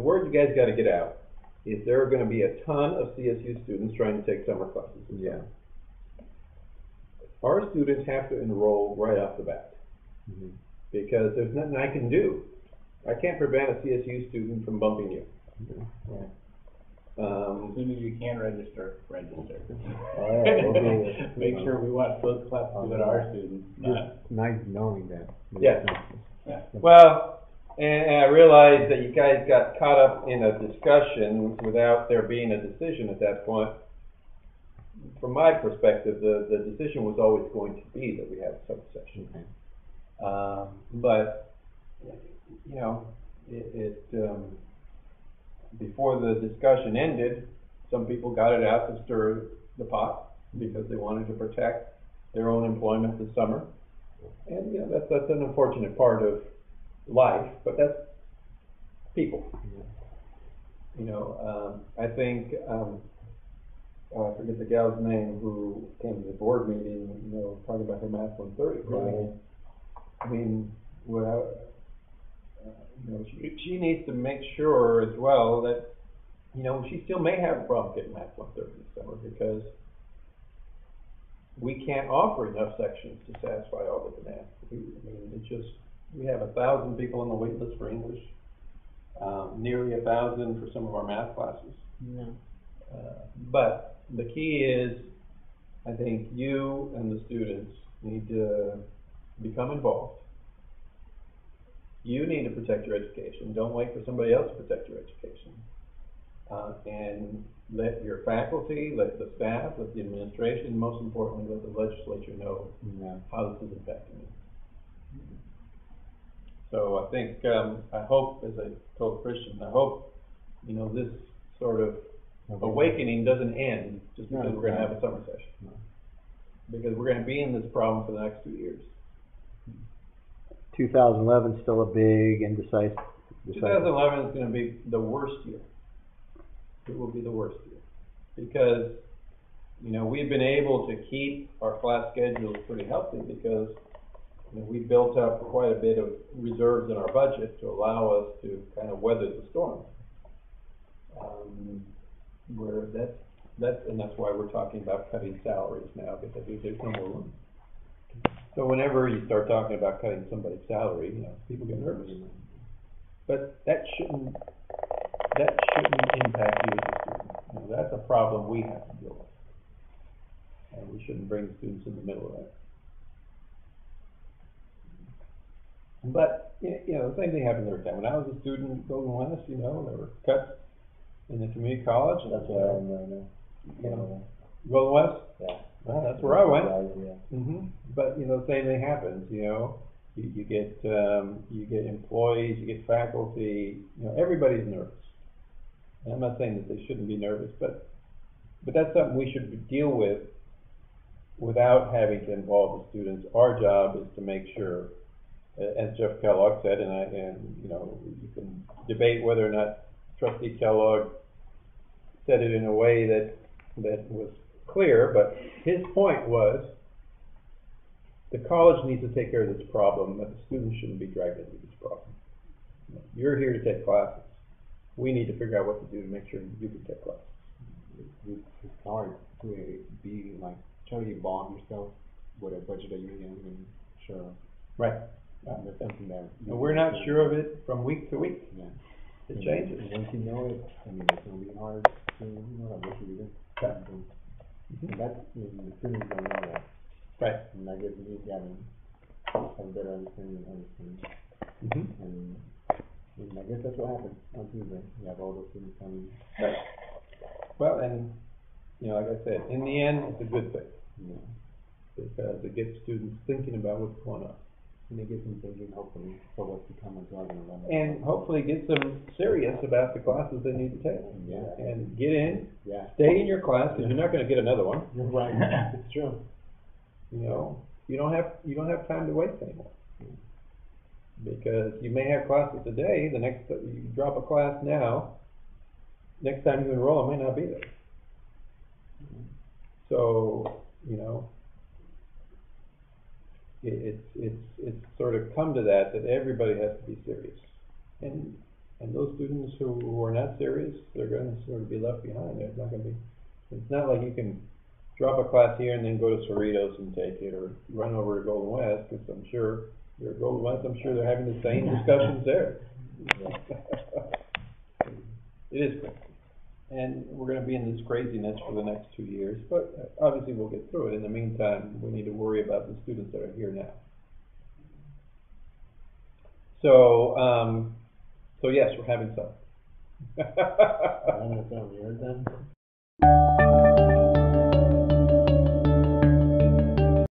word you guys got to get out is there are going to be a ton of CSU students trying to take summer classes. Yeah. Our students have to enroll right off the bat because there's nothing I can do. I can't prevent a CSU student from bumping you. Yeah. As soon as you can register. All right, okay. Make sure we want those classes to go to our students. Just nice knowing that. Yeah. Yeah. Well, and I realize that you guys got caught up in a discussion without there being a decision at that point. From my perspective, the decision was always going to be that we have a sub-session. Okay. But, you know, before the discussion ended, some people got it out to stir the pot because they wanted to protect their own employment this summer. And, you know, that's an unfortunate part of life, but that's people. You know, I think, I forget the gal's name who came to the board meeting, you know, talking about her math 130. Right? I mean, well, you know, she needs to make sure as well that, you know, she still may have a problem getting math 130 this summer because we can't offer enough sections to satisfy all the demand. I mean, it's just, we have 1,000 people on the wait list for English, nearly 1,000 for some of our math classes. Yeah. But the key is, I think you and the students need to become involved. You need to protect your education. Don't wait for somebody else to protect your education. And let your faculty, let the staff, let the administration, most importantly, let the legislature know how this is affecting you. So I think, I hope, as I told Christian, I hope, you know, this sort of awakening doesn't end just because we're going to have a summer session. Because we're going to be in this problem for the next 2 years. 2011 is still a big indecisive. 2011 is going to be the worst year. It will be the worst year because, you know, we've been able to keep our class schedules pretty healthy because, you know, we built up quite a bit of reserves in our budget to allow us to kind of weather the storm. Where that's why we're talking about cutting salaries now because there's no more room. So whenever you start talking about cutting somebody's salary, you know, people get nervous. But that shouldn't impact you as a student. You know, that's a problem we have to deal with. And we shouldn't bring students in the middle of that. But, you know, the same thing happens every time. When I was a student at Golden West, you know, there were cuts in the community college. That's where I am right now. You know, Golden West? Yeah. Well, that's where I went. Yeah. But, you know, the same thing happens, you know. You get employees, you get faculty, you know, everybody's nervous. And I'm not saying that they shouldn't be nervous, but that's something we should deal with without having to involve the students. Our job is to make sure, as Jeff Kellogg said, and you know, you can debate whether or not Trustee Kellogg said it in a way that was clear, but his point was the college needs to take care of this problem, that the students shouldn't be dragged into this problem. You're here to take classes. We need to figure out what to do to make sure you can take classes. It's hard to be like, try to involve yourself with a budget that you're even sure of. Right. There's something there. And we're not sure of it from week to week. Yeah. It changes. And once you know it, I mean, it's going to be hard to, you know, what you do. And that's, the students don't know that. Right. And I guess me, Gavin, have a better understanding. And I guess that's what happened on Tuesday. You have all those students coming. Right. Well, and, you know, like I said, in the end, it's a good thing. Yeah. Because it gets students thinking about what's going on. And it gets them thinking, hopefully, for what's to come as well. And hopefully gets them serious about the classes they need to take. Yeah. And get in, yeah. Stay in your class, because you're not going to get another one. You're right. It's true. You know, you don't have time to waste anymore. Because you may have classes today, the next you drop a class now, next time you enroll it may not be there. So, you know, it's sort of come to that everybody has to be serious. And And those students who are not serious, they're gonna sort of be left behind. There's not gonna be, it's not like you can drop a class here and then go to Cerritos and take it, or run over to Golden West, because I'm sure, you're at Golden West, I'm sure they're having the same discussions there. It is crazy. And we're gonna be in this craziness for the next 2 years, but obviously we'll get through it. In the meantime, we need to worry about the students that are here now. So, so yes, we're having some. You heard that?